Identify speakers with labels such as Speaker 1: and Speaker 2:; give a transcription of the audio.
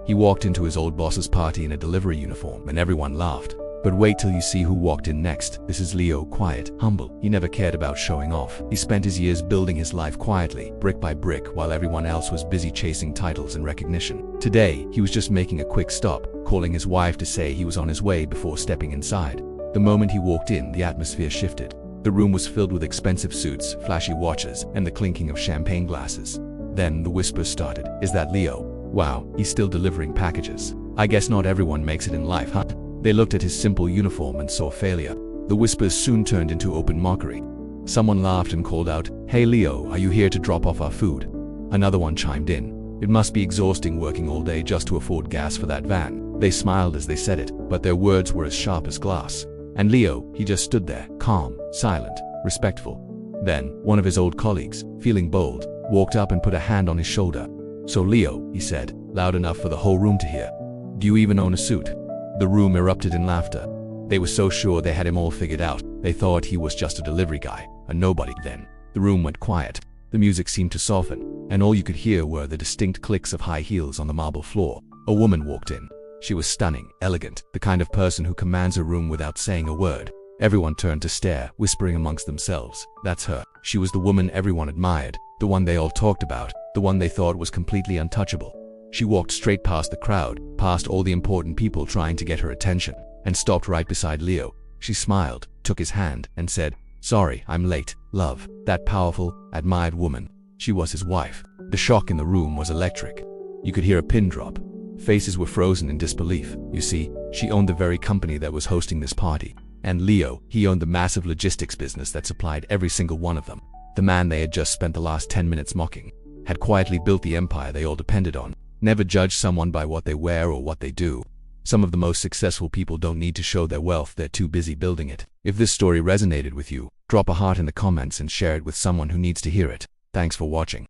Speaker 1: He walked into his old boss's party in a delivery uniform and everyone laughed. But wait till you see who walked in next. This is Leo, quiet, humble. He never cared about showing off. He spent his years building his life quietly, brick by brick, while everyone else was busy chasing titles and recognition. Today, he was just making a quick stop, calling his wife to say he was on his way before stepping inside. The moment he walked in, the atmosphere shifted. The room was filled with expensive suits, flashy watches, and the clinking of champagne glasses. Then the whispers started. Is that Leo? Wow, he's still delivering packages. I guess not everyone makes it in life, huh? They looked at his simple uniform and saw failure. The whispers soon turned into open mockery. Someone laughed and called out, "Hey Leo, are you here to drop off our food?" Another one chimed in. It must be exhausting working all day just to afford gas for that van. They smiled as they said it, but their words were as sharp as glass. And Leo, he just stood there, calm, silent, respectful. Then, one of his old colleagues, feeling bold, walked up and put a hand on his shoulder. "So Leo," he said, loud enough for the whole room to hear, "do you even own a suit?" The room erupted in laughter. They were so sure they had him all figured out. They thought he was just a delivery guy, a nobody. Then, the room went quiet. The music seemed to soften, and all you could hear were the distinct clicks of high heels on the marble floor. A woman walked in. She was stunning, elegant, the kind of person who commands a room without saying a word. Everyone turned to stare, whispering amongst themselves. That's her. She was the woman everyone admired, the one they all talked about, the one they thought was completely untouchable. She walked straight past the crowd, past all the important people trying to get her attention, and stopped right beside Leo. She smiled, took his hand, and said, "Sorry, I'm late, love." That powerful, admired woman. She was his wife. The shock in the room was electric. You could hear a pin drop. Faces were frozen in disbelief. You see, she owned the very company that was hosting this party. And Leo, he owned the massive logistics business that supplied every single one of them. The man they had just spent the last 10 minutes mocking had quietly built the empire they all depended on. Never judge someone by what they wear or what they do. Some of the most successful people don't need to show their wealth, they're too busy building it. If this story resonated with you, drop a heart in the comments and share it with someone who needs to hear it. Thanks for watching.